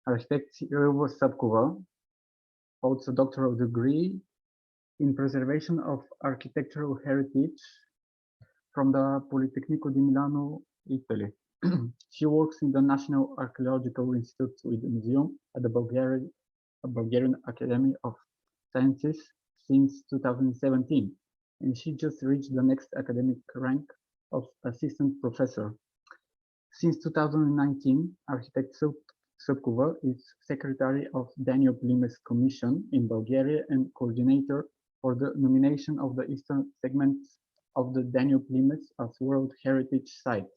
Architect Silva Sabkova holds a doctoral degree in preservation of architectural heritage from the Politecnico di Milano, Italy. She works in the National Archaeological Institute with the Museum at the Bulgarian Academy of Sciences since 2017, and she just reached the next academic rank of assistant professor. Since 2019, Architect Sabkova is secretary of DANUBE LIMES Commission in Bulgaria and coordinator for the nomination of the eastern segments of the Danube Limes as World Heritage Site.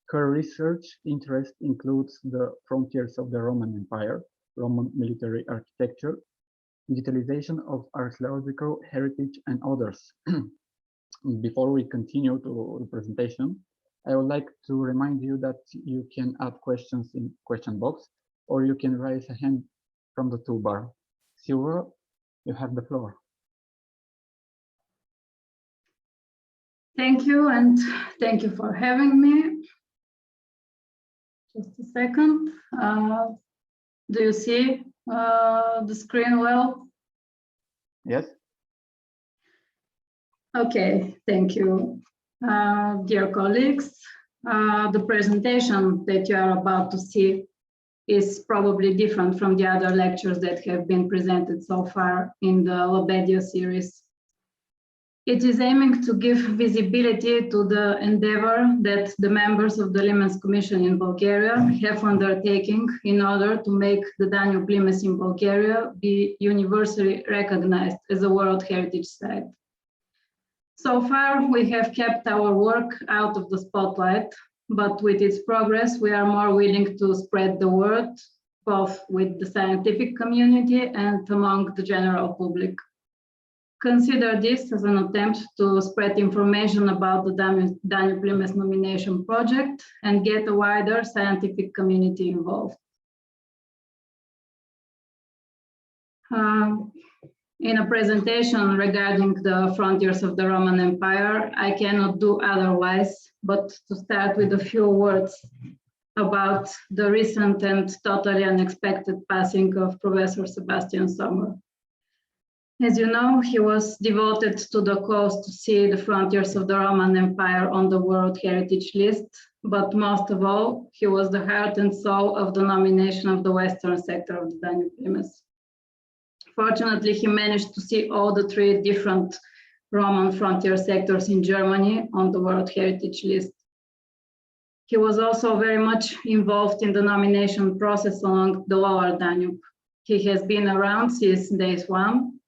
Her research interest includes the frontiers of the Roman Empire, Roman military architecture, digitalization of archaeological heritage, and others. Before we continue to the presentation, I would like to remind you that you can add questions in question box, or you can raise a hand from the toolbar. Silva, you have the floor. Thank you, and thank you for having me. Just a second. Do you see the screen well? Yes. Okay, thank you. Dear colleagues, the presentation that you are about to see is probably different from the other lectures that have been presented so far in the LABEDIA series. It is aiming to give visibility to the endeavor that the members of the LIMES Commission in Bulgaria have undertaken in order to make the Danube Limes in Bulgaria be universally recognized as a World Heritage Site. So far, we have kept our work out of the spotlight, but with its progress, we are more willing to spread the word, both with the scientific community and among the general public. Consider this as an attempt to spread information about the Danube Limes nomination project and get a wider scientific community involved. In a presentation regarding the frontiers of the Roman Empire, I cannot do otherwise but to start with a few words about the recent and totally unexpected passing of Professor Sebastian Sommer. As you know, he was devoted to the cause to see the frontiers of the Roman Empire on the World Heritage List, but most of all, he was the heart and soul of the nomination of the western sector of the Danube Limes. Fortunately, he managed to see all the three different Roman frontier sectors in Germany on the World Heritage List. He was also very much involved in the nomination process along the lower Danube. He has been around since day one,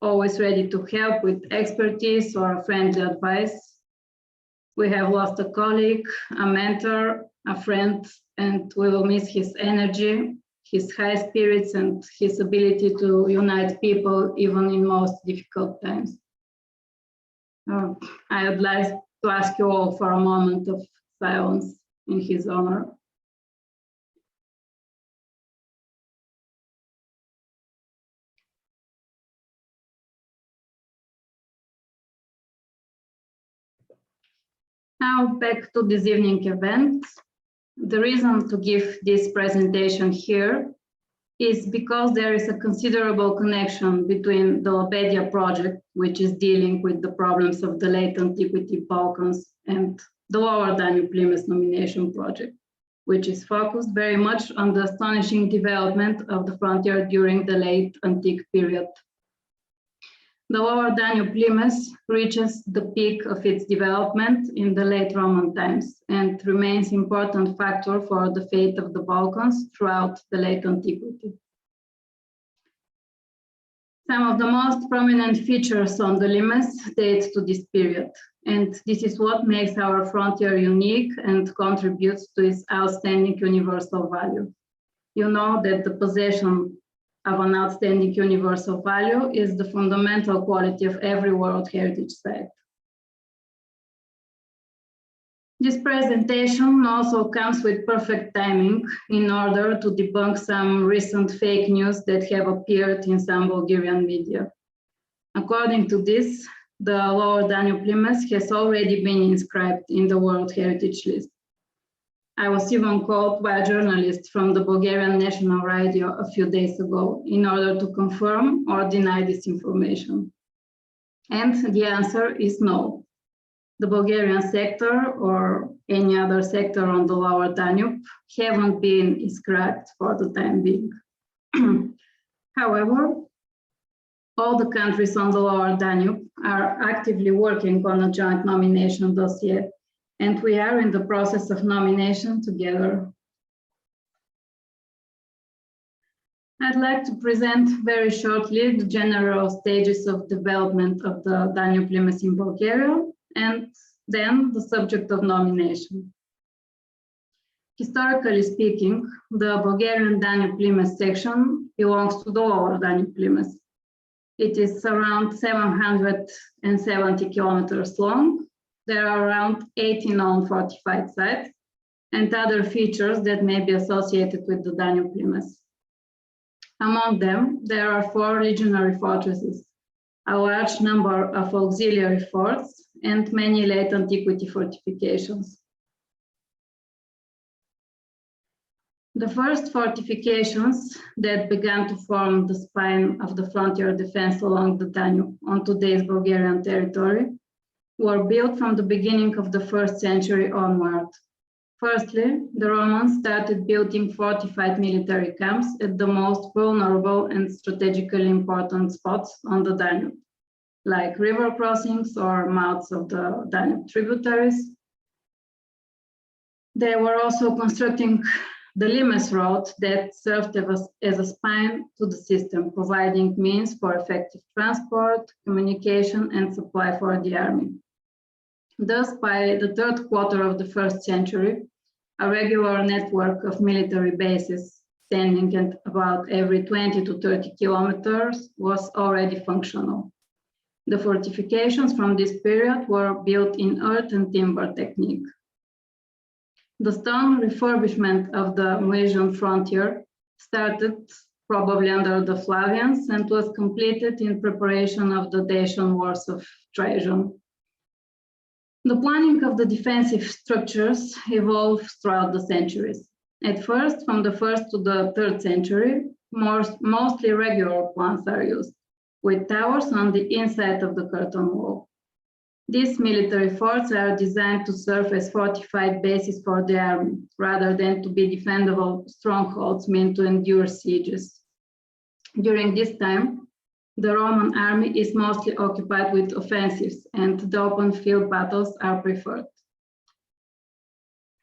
always ready to help with expertise or friendly advice. We have lost a colleague, a mentor, a friend, and we will miss his energy, his high spirits, and his ability to unite people even in most difficult times. I would like to ask you all for a moment of silence in his honor. Now back to this evening event. The reason to give this presentation here is because there is a considerable connection between the LABEDIA project, which is dealing with the problems of the late antiquity Balkans, and the lower Danube Limes nomination project, which is focused very much on the astonishing development of the frontier during the late antique period. The lower Danube Limes reaches the peak of its development in the late Roman times and remains an important factor for the fate of the Balkans throughout the late antiquity. Some of the most prominent features on the Limes date to this period, and this is what makes our frontier unique and contributes to its outstanding universal value. You know that the possession of an outstanding universal value is the fundamental quality of every World Heritage Site. This presentation also comes with perfect timing in order to debunk some recent fake news that have appeared in some Bulgarian media. According to this, the lower Danube Limes has already been inscribed in the World Heritage List. I was even called by a journalist from the Bulgarian National Radio a few days ago in order to confirm or deny this information. And the answer is no. The Bulgarian sector or any other sector on the lower Danube haven't been inscribed for the time being. However, all the countries on the lower Danube are actively working on a joint nomination dossier, and we are in the process of nomination together. I'd like to present very shortly the general stages of development of the Danube Limes in Bulgaria, and then the subject of nomination. Historically speaking, the Bulgarian Danube Limes section belongs to the lower Danube Limes. It is around 770 kilometers long. There are around 80 known fortified sites and other features that may be associated with the Danube Limes. Among them, there are 4 legionary fortresses, a large number of auxiliary forts, and many late antiquity fortifications. The first fortifications that began to form the spine of the frontier defense along the Danube on today's Bulgarian territory were built from the beginning of the 1st century onward. Firstly, the Romans started building fortified military camps at the most vulnerable and strategically important spots on the Danube, like river crossings or mouths of the Danube tributaries. They were also constructing the Limes road that served as a spine to the system, providing means for effective transport, communication, and supply for the army. Thus, by the 3rd quarter of the 1st century, a regular network of military bases standing at about every 20 to 30 kilometers was already functional. The fortifications from this period were built in earth and timber technique. The stone refurbishment of the Milesian frontier started probably under the Flavians and was completed in preparation of the Dacian Wars of Trajan. The planning of the defensive structures evolved throughout the centuries. At first, from the 1st to the 3rd century, mostly regular plans are used, with towers on the inside of the curtain wall. These military forts are designed to serve as fortified bases for the army, rather than to be defendable strongholds meant to endure sieges. During this time, the Roman army is mostly occupied with offensives, and the open field battles are preferred.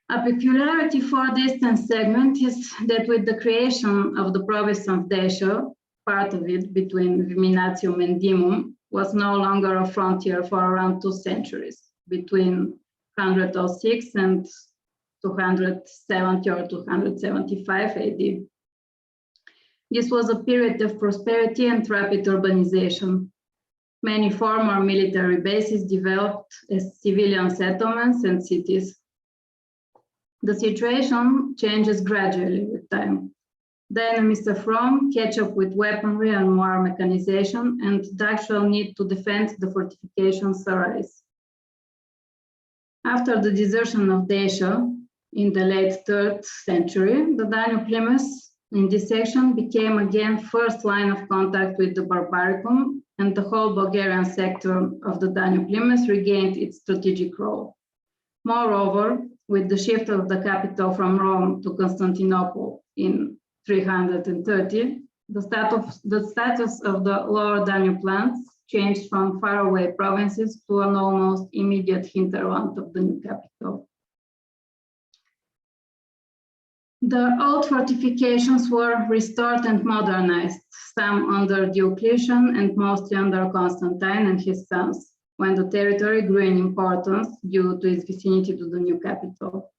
A peculiarity for the eastern segment is that with the creation of the province of Dacia, part of it between Viminatium and Dimum was no longer a frontier for around 2 centuries, between 106 and 270 or 275 AD. This was a period of prosperity and rapid urbanization. Many former military bases developed as civilian settlements and cities. The situation changes gradually with time. The enemies of Rome catch up with weaponry and more mechanization, and the actual need to defend the fortifications arise. After the desertion of Dacia in the late 3rd century, the Danube Limes in this section became again first line of contact with the Barbaricum, and the whole Bulgarian sector of the Danube Limes regained its strategic role. Moreover, with the shift of the capital from Rome to Constantinople in 330, the status of the lower Danube lands changed from faraway provinces to an almost immediate hinterland of the new capital. The old fortifications were restored and modernized, some under Diocletian and mostly under Constantine and his sons, when the territory grew in importance due to its vicinity to the new capital.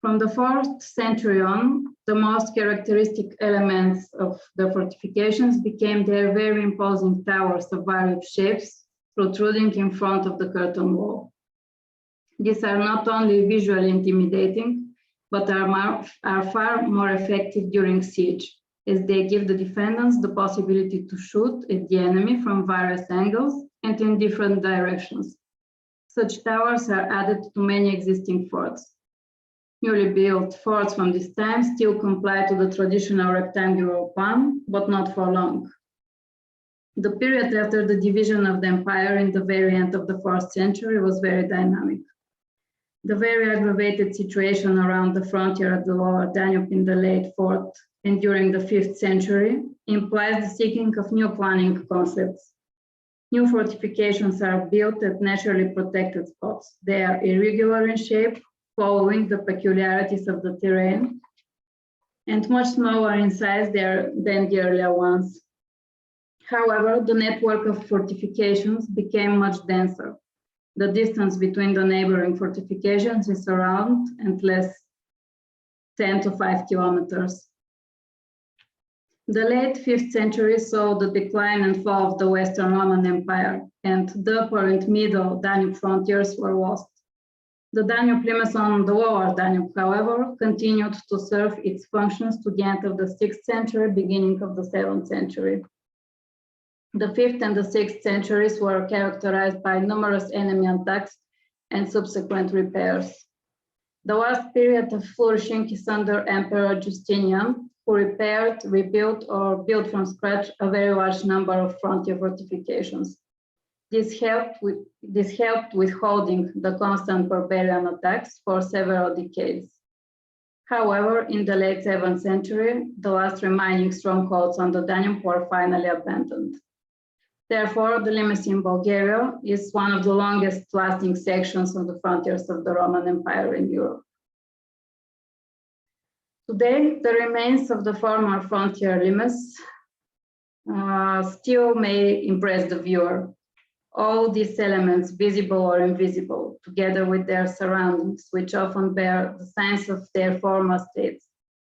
From the 4th century on, the most characteristic elements of the fortifications became their very imposing towers of various shapes, protruding in front of the curtain wall. These are not only visually intimidating, but are far more effective during siege, as they give the defendants the possibility to shoot at the enemy from various angles and in different directions. Such towers are added to many existing forts. Newly built forts from this time still comply to the traditional rectangular plan, but not for long. The period after the division of the empire in the very end of the 4th century was very dynamic. The very aggravated situation around the frontier of the lower Danube in the late 4th and during the 5th century implies the seeking of new planning concepts. New fortifications are built at naturally protected spots. They are irregular in shape, following the peculiarities of the terrain, and much smaller in size than the earlier ones. However, the network of fortifications became much denser. The distance between the neighboring fortifications is around and less 10 to 5 kilometers. The late 5th century saw the decline and fall of the Western Roman Empire, and the upper and middle Danube frontiers were lost. The Danube limes on the lower Danube, however, continued to serve its functions to the end of the 6th century, beginning of the 7th century. The 5th and the 6th centuries were characterized by numerous enemy attacks and subsequent repairs. The last period of flourishing is under Emperor Justinian, who repaired, rebuilt, or built from scratch a very large number of frontier fortifications. This helped with holding the constant barbarian attacks for several decades. However, in the late 7th century, the last remaining strongholds on the Danube were finally abandoned. Therefore, the limes in Bulgaria is one of the longest lasting sections of the frontiers of the Roman Empire in Europe. Today, the remains of the former frontier limes still may impress the viewer. All these elements, visible or invisible, together with their surroundings, which often bear the signs of their former states,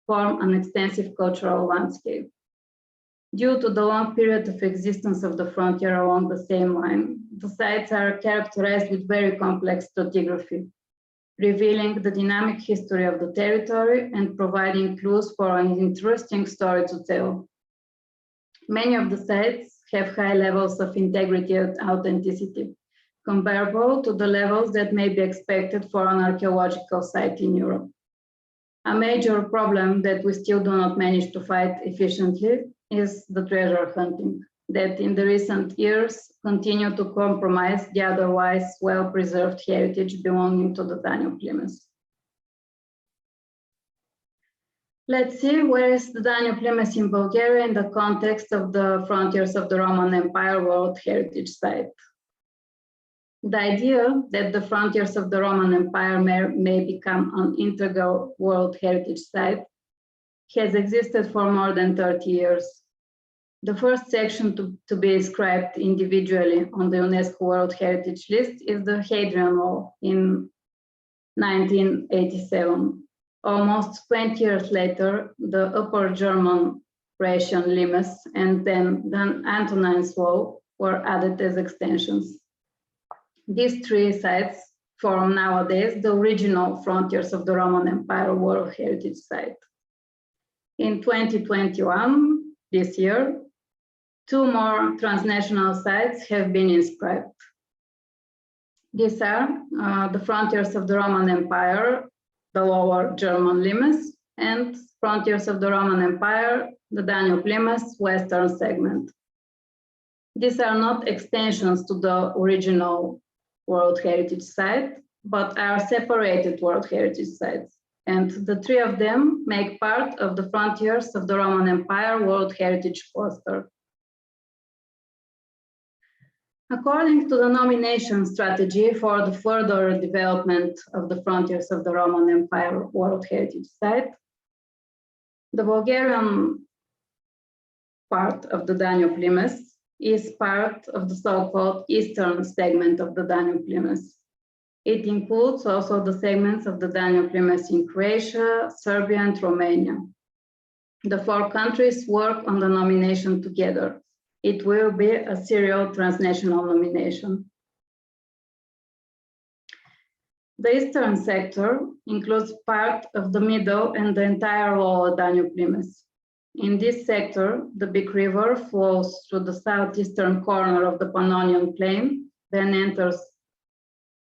form an extensive cultural landscape. Due to the long period of existence of the frontier along the same line, the sites are characterized with very complex stratigraphy, revealing the dynamic history of the territory and providing clues for an interesting story to tell. Many of the sites have high levels of integrity and authenticity, comparable to the levels that may be expected for an archaeological site in Europe. A major problem that we still do not manage to fight efficiently is the treasure hunting, that in the recent years continue to compromise the otherwise well-preserved heritage belonging to the Danube limes. Let's see where is the Danube limes in Bulgaria in the context of the frontiers of the Roman Empire World Heritage Site. The idea that the frontiers of the Roman Empire may become an integral World Heritage Site has existed for more than 30 years. The first section to be inscribed individually on the UNESCO World Heritage List is the Hadrian Wall in 1987. Almost 20 years later, the Upper German Thracian limes and then Antonines Wall were added as extensions. These three sites form nowadays the original frontiers of the Roman Empire World Heritage Site. In 2021, this year, 2 more transnational sites have been inscribed. These are the frontiers of the Roman Empire, the lower German limes, and frontiers of the Roman Empire, the Danube limes, western segment. These are not extensions to the original World Heritage Site, but are separated World Heritage Sites. And the 3 of them make part of the frontiers of the Roman Empire World Heritage Cluster. According to the nomination strategy for the further development of the frontiers of the Roman Empire World Heritage Site, the Bulgarian part of the Danube limes is part of the so-called eastern segment of the Danube limes. It includes also the segments of the Danube limes in Croatia, Serbia, and Romania. The 4 countries work on the nomination together. It will be a serial transnational nomination. The eastern sector includes part of the middle and the entire lower Danube limes. In this sector, the big river flows through the southeastern corner of the Pannonian Plain, then enters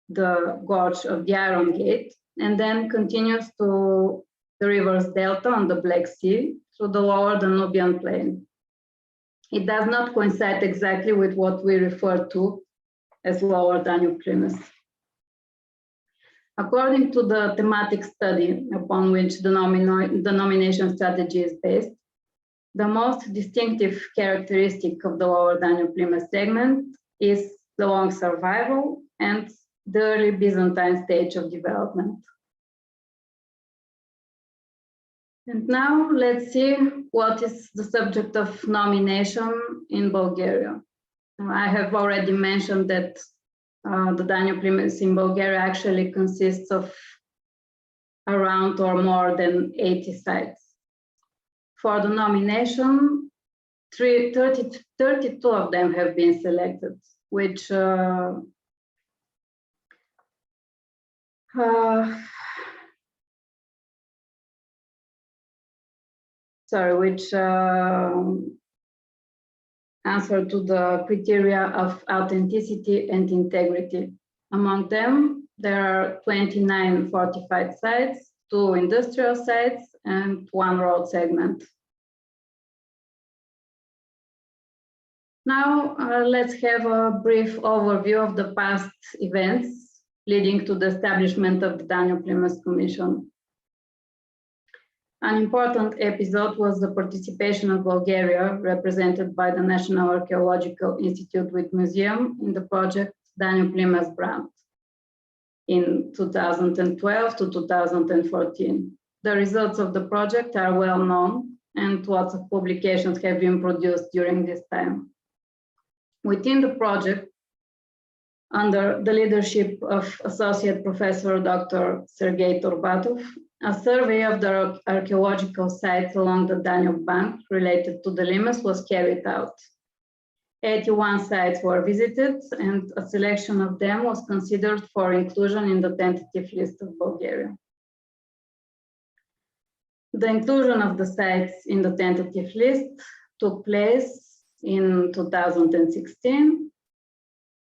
the gorge of the Iron Gate, and then continues to the river's delta on the Black Sea through the lower Danubian plain. It does not coincide exactly with what we refer to as lower Danube limes. According to the thematic study upon which the nomination strategy is based, the most distinctive characteristic of the lower Danube limes segment is the long survival and the early Byzantine stage of development. And now let's see what is the subject of nomination in Bulgaria. I have already mentioned that the Danube limes in Bulgaria actually consists of around or more than 80 sites. For the nomination, 32 of them have been selected, which answer to the criteria of authenticity and integrity. Among them, there are 29 fortified sites, 2 industrial sites, and 1 road segment. Now, let's have a brief overview of the past events leading to the establishment of the Danube Limes Commission. An important episode was the participation of Bulgaria, represented by the National Archaeological Institute with Museum, in the project Danube Limes Brand in 2012 to 2014. The results of the project are well known, and lots of publications have been produced during this time. Within the project, under the leadership of Associate Professor Dr. Sergei Torbatov, a survey of the archaeological sites along the Danube bank related to the limes was carried out. 81 sites were visited, and a selection of them was considered for inclusion in the tentative list of Bulgaria. The inclusion of the sites in the tentative list took place in 2016.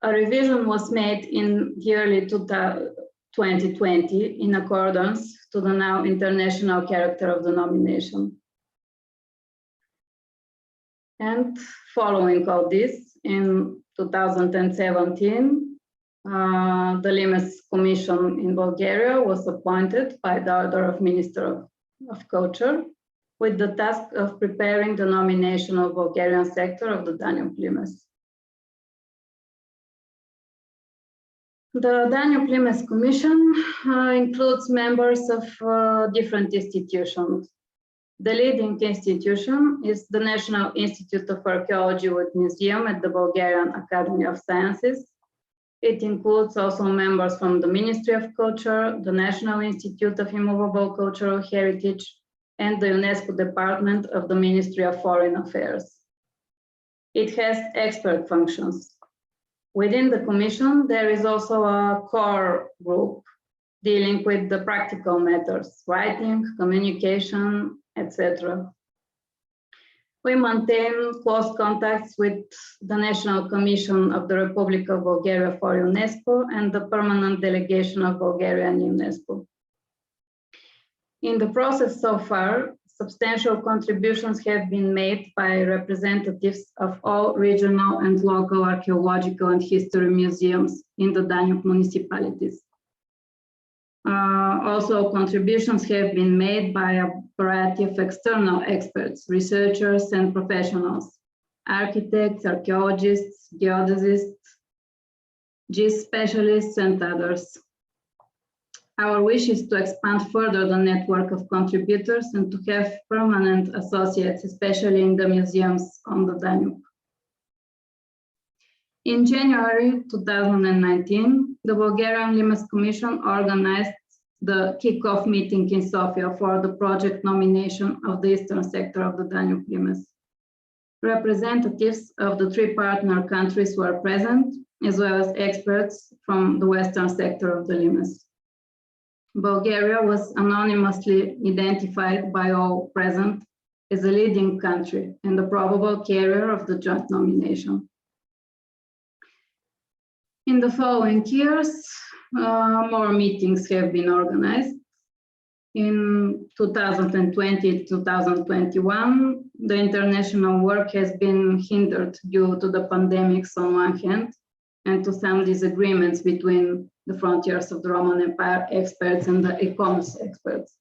A revision was made in the early 2020 in accordance to the now international character of the nomination. And following all this, in 2017, the Limes Commission in Bulgaria was appointed by the order of Minister of Culture with the task of preparing the nomination of Bulgarian sector of the Danube Limes. The Danube Limes Commission includes members of different institutions. The leading institution is the National Institute of Archaeology with Museum at the Bulgarian Academy of Sciences. It includes also members from the Ministry of Culture, the National Institute of Immovable Cultural Heritage, and the UNESCO Department of the Ministry of Foreign Affairs. It has expert functions. Within the Commission, there is also a core group dealing with the practical matters, writing, communication, etc. We maintain close contacts with the National Commission of the Republic of Bulgaria for UNESCO and the Permanent Delegation of Bulgaria in UNESCO. In the process so far, substantial contributions have been made by representatives of all regional and local archaeological and history museums in the Danube municipalities. Also, contributions have been made by a variety of external experts, researchers and professionals, architects, archaeologists, geodesists, GIS specialists and others. Our wish is to expand further the network of contributors and to have permanent associates, especially in the museums on the Danube. In January 2019, the Bulgarian Limes Commission organized the kickoff meeting in Sofia for the project nomination of the eastern sector of the Danube Limes. Representatives of the 3 partner countries were present, as well as experts from the western sector of the Limes. Bulgaria was anonymously identified by all present as a leading country and the probable carrier of the joint nomination. In the following years, more meetings have been organized. In 2020-2021, the international work has been hindered due to the pandemics on one hand, and to some disagreements between the frontiers of the Roman Empire experts and the e-commerce experts.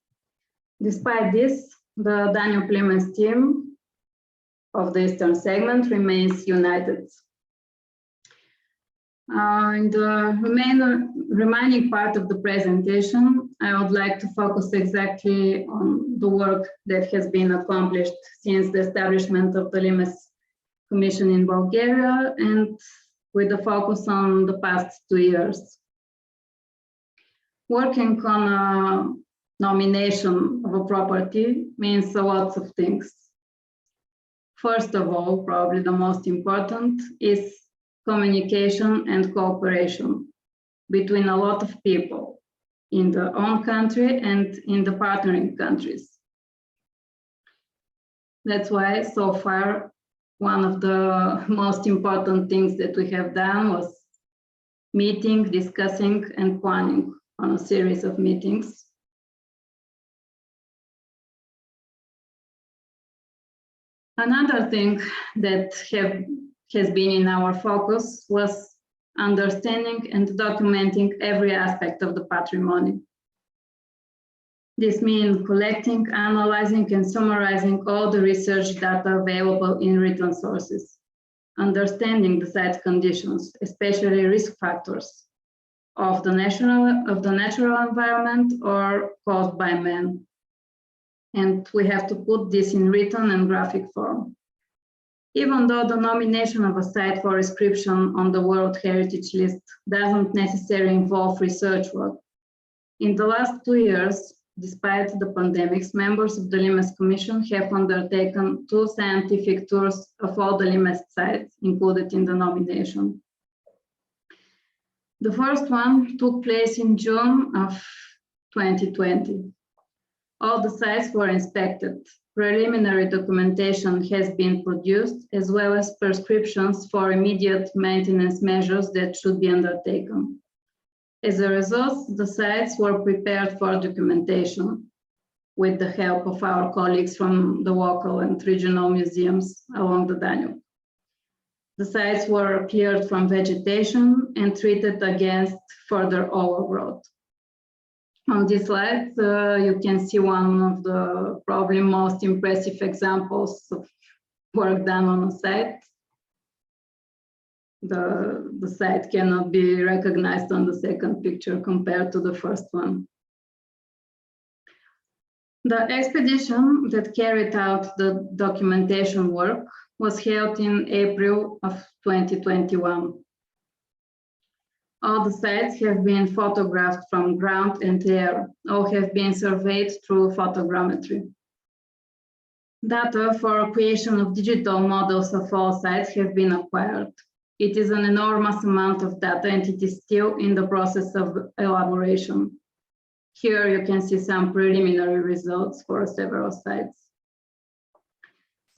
Despite this, the DANUBE team of the Eastern segment remains united. In the remaining part of the presentation, I would like to focus exactly on the work that has been accomplished since the establishment of the LIMES Commission in Bulgaria, and with the focus on the past 2 years. Working on a nomination of a property means a lot of things. First of all, probably the most important is communication and cooperation between a lot of people in the own country and in the partnering countries. That's why so far one of the most important things that we have done was meeting, discussing, and planning on a series of meetings. Another thing that has been in our focus was understanding and documenting every aspect of the patrimony. This means collecting, analyzing, and summarizing all the research data available in written sources, understanding the site conditions, especially risk factors of the natural environment or caused by man. And we have to put this in written and graphic form. Even though the nomination of a site for inscription on the World Heritage List doesn't necessarily involve research work, in the last 2 years, despite the pandemics, members of the LIMES Commission have undertaken 2 scientific tours of all the LIMES sites included in the nomination. The first one took place in June of 2020. All the sites were inspected. Preliminary documentation has been produced, as well as prescriptions for immediate maintenance measures that should be undertaken. As a result, the sites were prepared for documentation with the help of our colleagues from the local and regional museums along the Danube. The sites were cleared from vegetation and treated against further overgrowth. On this slide, you can see one of the probably most impressive examples of work done on a site. The site cannot be recognized on the second picture compared to the first one. The expedition that carried out the documentation work was held in April of 2021. All the sites have been photographed from ground and air. All have been surveyed through photogrammetry. Data for creation of digital models of all sites have been acquired. It is an enormous amount of data and it is still in the process of elaboration. Here you can see some preliminary results for several sites.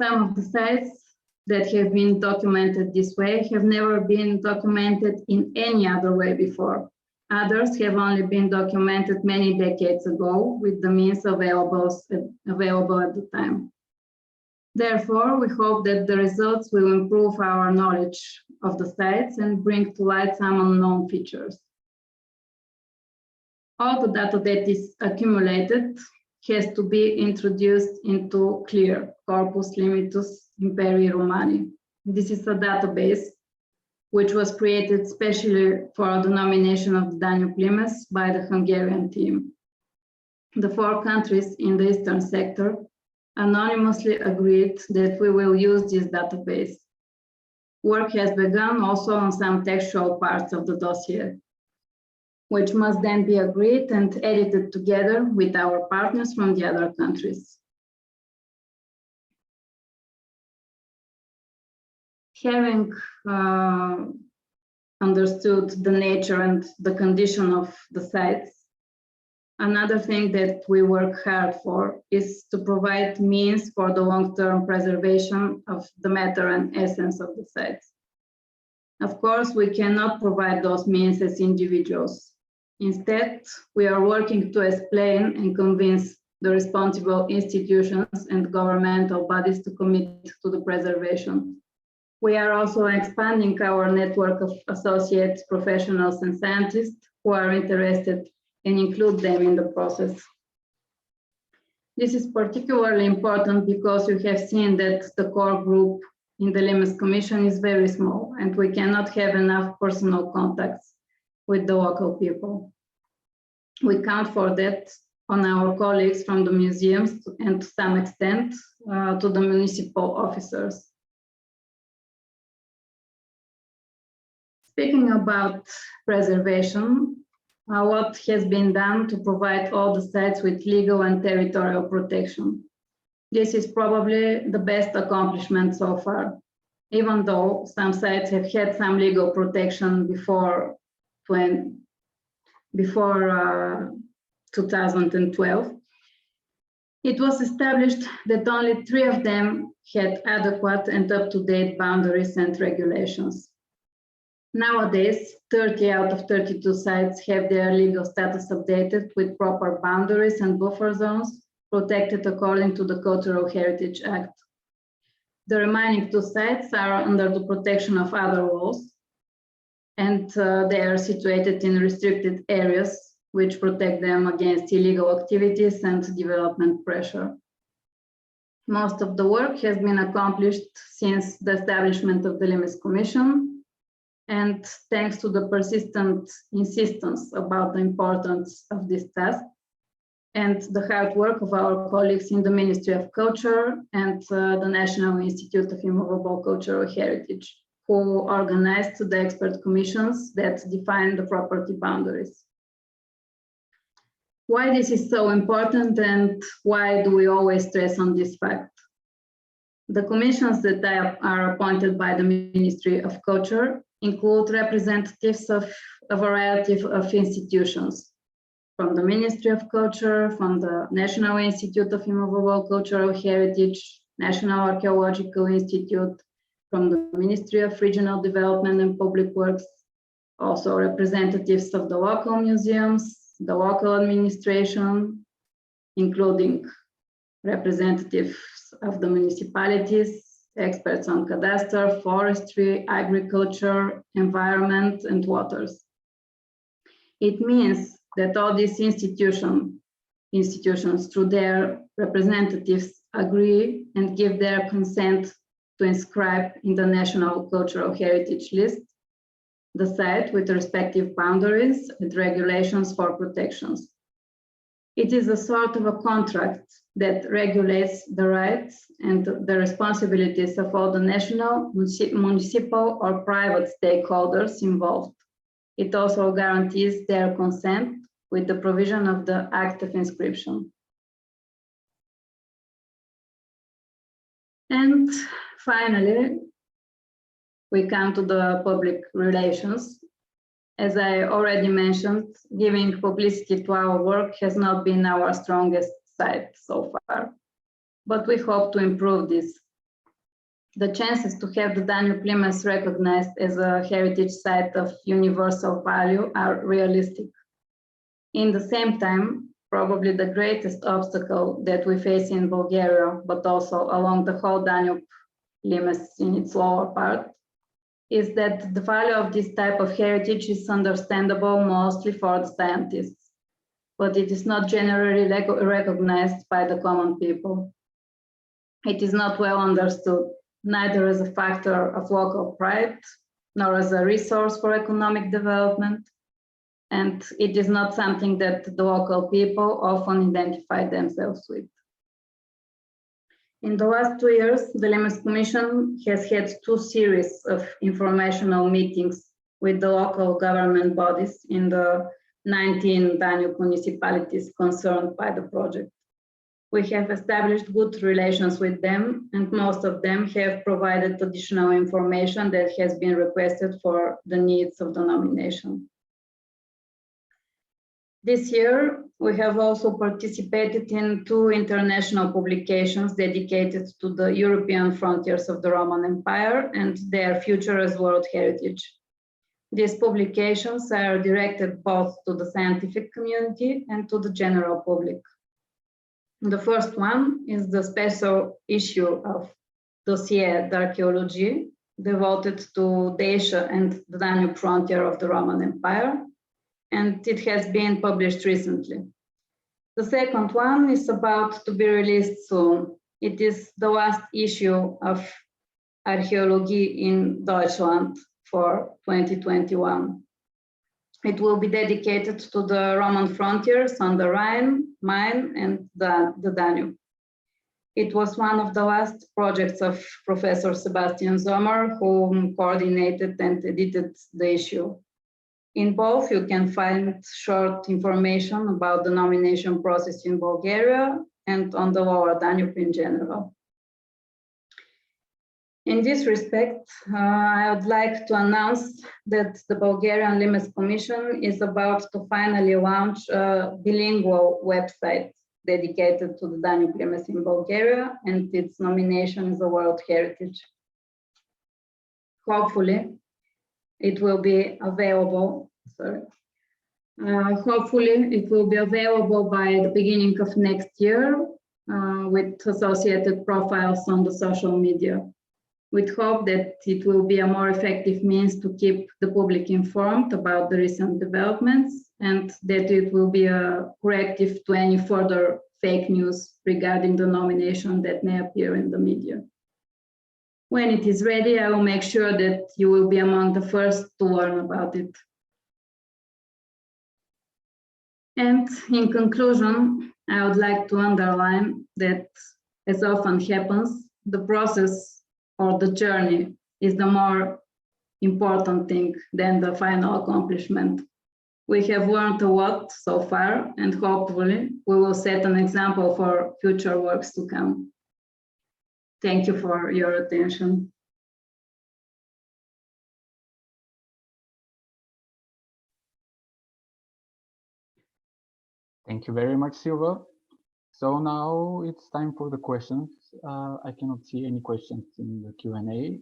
Some of the sites that have been documented this way have never been documented in any other way before. Others have only been documented many decades ago with the means available at the time. Therefore, we hope that the results will improve our knowledge of the sites and bring to light some unknown features. All the data that is accumulated has to be introduced into CLEAR, Corpus Limitus Imperii Romani. This is a database which was created specially for the nomination of the Danube LIMES by the Hungarian team. The 4 countries in the eastern sector anonymously agreed that we will use this database. Work has begun also on some textual parts of the dossier, which must then be agreed and edited together with our partners from the other countries. Having understood the nature and the condition of the sites, another thing that we work hard for is to provide means for the long-term preservation of the matter and essence of the sites. Of course, we cannot provide those means as individuals. Instead, we are working to explain and convince the responsible institutions and governmental bodies to commit to the preservation. We are also expanding our network of associates, professionals, and scientists who are interested and include them in the process. This is particularly important because you have seen that the core group in the LIMES Commission is very small and we cannot have enough personal contacts with the local people. We count for that on our colleagues from the museums and to some extent to the municipal officers. Speaking about preservation, what has been done to provide all the sites with legal and territorial protection? This is probably the best accomplishment so far, even though some sites have had some legal protection before 2012. It was established that only 3 of them had adequate and up-to-date boundaries and regulations. Nowadays, 30 out of 32 sites have their legal status updated with proper boundaries and buffer zones protected according to the Cultural Heritage Act. The remaining 2 sites are under the protection of other laws, and they are situated in restricted areas which protect them against illegal activities and development pressure. Most of the work has been accomplished since the establishment of the LIMES Commission, and thanks to the persistent insistence about the importance of this task and the hard work of our colleagues in the Ministry of Culture and the National Institute of Immovable Cultural Heritage, who organized the expert commissions that define the property boundaries. Why this is so important and why do we always stress on this fact? The commissions that are appointed by the Ministry of Culture include representatives of a variety of institutions, from the Ministry of Culture, from the National Institute of Immovable Cultural Heritage, National Archaeological Institute, from the Ministry of Regional Development and Public Works, also representatives of the local museums, the local administration, including representatives of the municipalities, experts on cadastre, forestry, agriculture, environment, and waters. It means that all these institutions through their representatives agree and give their consent to inscribe in the National Cultural Heritage List the site with the respective boundaries and regulations for protections. It is a sort of a contract that regulates the rights and the responsibilities of all the national, municipal, or private stakeholders involved. It also guarantees their consent with the provision of the Act of Inscription. And finally, we come to the public relations. As I already mentioned, giving publicity to our work has not been our strongest side so far, but we hope to improve this. The chances to have the Danube Limes recognized as a heritage site of universal value are realistic. In the same time, probably the greatest obstacle that we face in Bulgaria, but also along the whole Danube Limes in its lower part, is that the value of this type of heritage is understandable mostly for the scientists, but it is not generally recognized by the common people. It is not well understood, neither as a factor of local pride, nor as a resource for economic development, and it is not something that the local people often identify themselves with. In the last 2 years, the LIMES Commission has had 2 series of informational meetings with the local government bodies in the 19 Danube municipalities concerned by the project. We have established good relations with them, and most of them have provided additional information that has been requested for the needs of the nomination. This year, we have also participated in 2 international publications dedicated to the European frontiers of the Roman Empire and their future as world heritage. These publications are directed both to the scientific community and to the general public. The first one is the special issue of Dossier d'Archéologie, devoted to the Asia and the Danube frontier of the Roman Empire, and it has been published recently. The second one is about to be released soon. It is the last issue of Archäologie in Deutschland for 2021. It will be dedicated to the Roman frontiers on the Rhine, Main, and the Danube. It was one of the last projects of Professor Sebastian Sommer, who coordinated and edited the issue. In both, you can find short information about the nomination process in Bulgaria and on the Lower Danube in general. In this respect, I would like to announce that the Bulgarian LIMES Commission is about to finally launch a bilingual website dedicated to the Danube LIMES in Bulgaria, and its nomination is a World Heritage. Hopefully, it will be available, hopefully it will be available by the beginning of next year with associated profiles on the social media. We hope that it will be a more effective means to keep the public informed about the recent developments, and that it will be a corrective to any further fake news regarding the nomination that may appear in the media. When it is ready, I will make sure that you will be among the first to learn about it. And in conclusion, I would like to underline that, as often happens, the process or the journey is the more important thing than the final accomplishment. We have learned a lot so far, and hopefully we will set an example for future works to come. Thank you for your attention. Thank you very much, Silva. So now it's time for the questions. I cannot see any questions in the Q&A.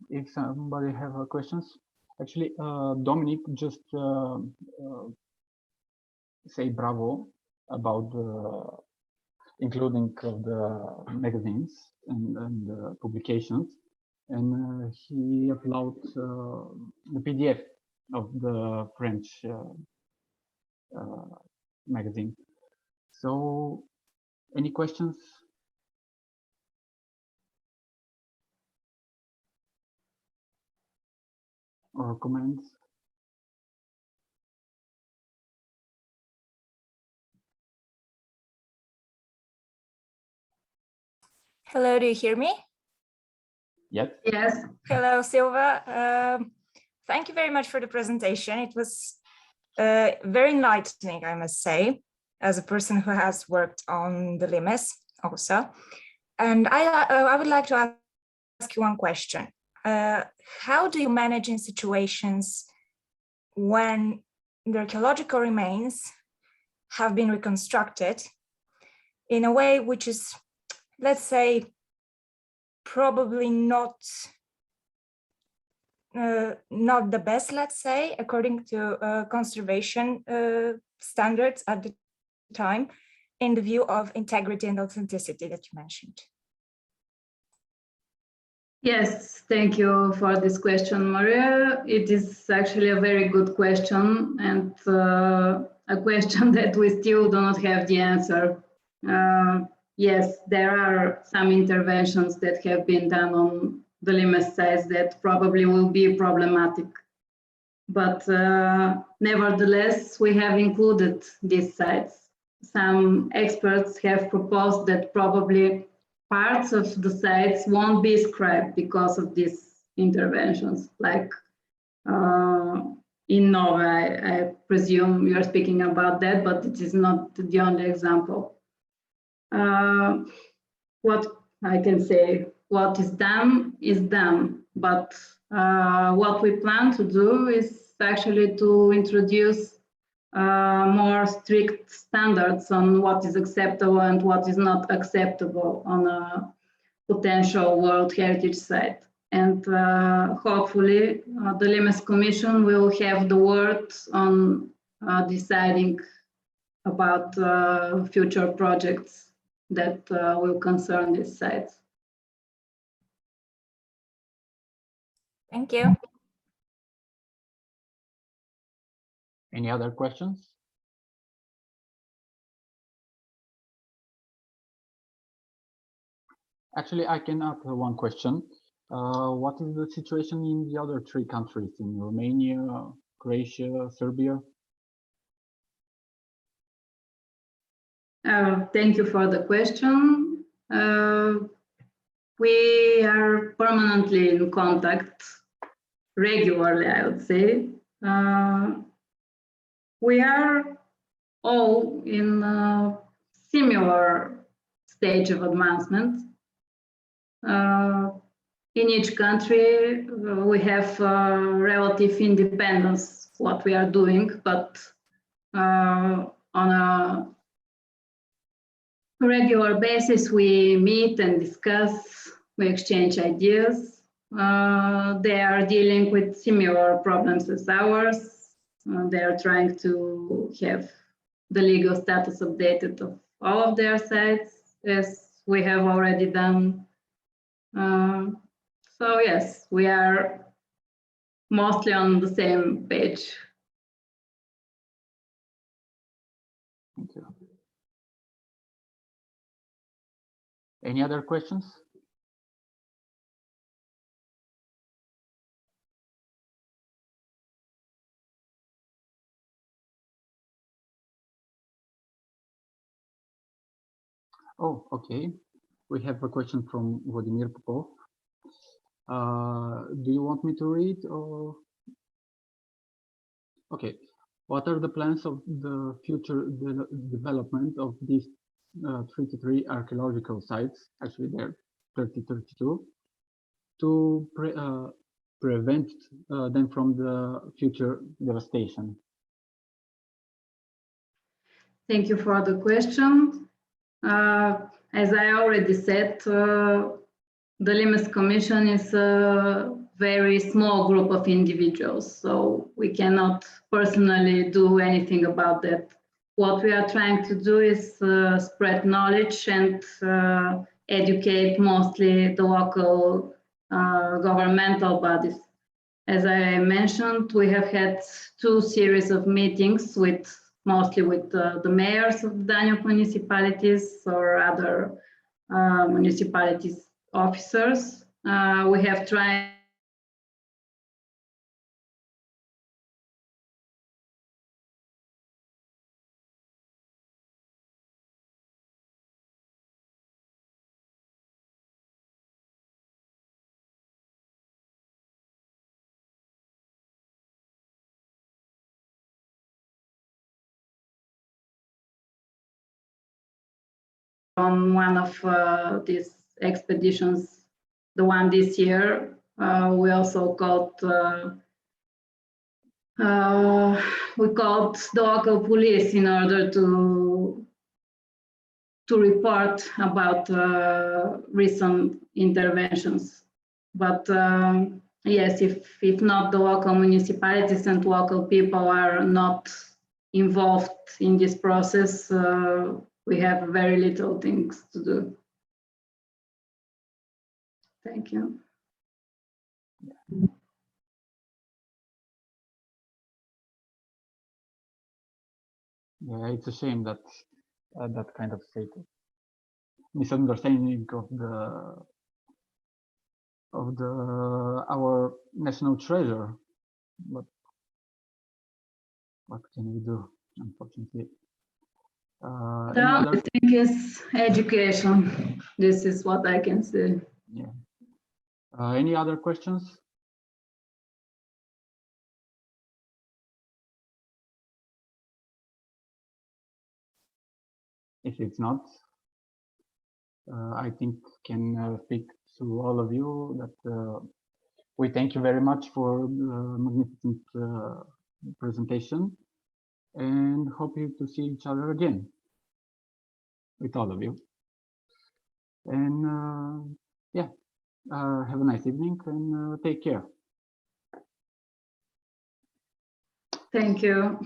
If somebody have questions, actually, Dominic just say bravo about the including of the magazines and the publications, and he uploaded the PDF of the French magazine. So, any questions? Or comments? Hello, do you hear me? Yes. Yes. Hello, Silva. Thank you very much for the presentation. It was very enlightening, I must say, as a person who has worked on the LIMES also. And I would like to ask you one question. How do you manage in situations when the archaeological remains have been reconstructed in a way which is, let's say, probably not the best, let's say, according to conservation standards at the time, in the view of integrity and authenticity that you mentioned? Yes, thank you for this question, Maria. It is actually a very good question, and a question that we still do not have the answer. Yes, there are some interventions that have been done on the LIMES sites that probably will be problematic. But nevertheless, we have included these sites. Some experts have proposed that probably parts of the sites won't be scribed because of these interventions, like in Nova, I presume you're speaking about that, but it is not the only example. What I can say, what is done, but what we plan to do is actually to introduce more strict standards on what is acceptable and what is not acceptable on a potential World Heritage Site. And hopefully the LIMES Commission will have the word on deciding about future projects that will concern these sites. Thank you. Any other questions? Actually, I can ask one question. What is the situation in the other three countries, in Romania, Croatia, Serbia? Thank you for the question. We are permanently in contact, regularly, I would say. We are all in a similar stage of advancement. In each country, we have relative independence, what we are doing, but on a regular basis, we meet and discuss, we exchange ideas. They are dealing with similar problems as ours. They are trying to have the legal status updated of all of their sites, as we have already done. So yes, we are mostly on the same page. Thank you. Any other questions? Oh, okay. We have a question from Vladimir Popov. Do you want me to read or? Okay. What are the plans of the future development of these 33 archaeological sites? Actually, they're 32, to prevent them from the future devastation. Thank you for the question. As I already said, the LIMES Commission is a very small group of individuals, so we cannot personally do anything about that. What we are trying to do is spread knowledge and educate mostly the local governmental bodies. As I mentioned, we have had 2 series of meetings with mostly with the mayors of Danube municipalities or other municipalities officers. We have tried on one of these expeditions, the one this year. We also called the local police in order to report about recent interventions. But yes, if not the local municipalities and local people are not involved in this process, we have very little things to do. Thank you. Yeah, it's a shame that that kind of state of misunderstanding of our national treasure, but what can we do, unfortunately? The only thing is education. This is what I can say. Yeah. Any other questions? If it's not, I think can speak to all of you that we thank you very much for the magnificent presentation, and hope to see each other again with all of you. And yeah, have a nice evening and take care. Thank you.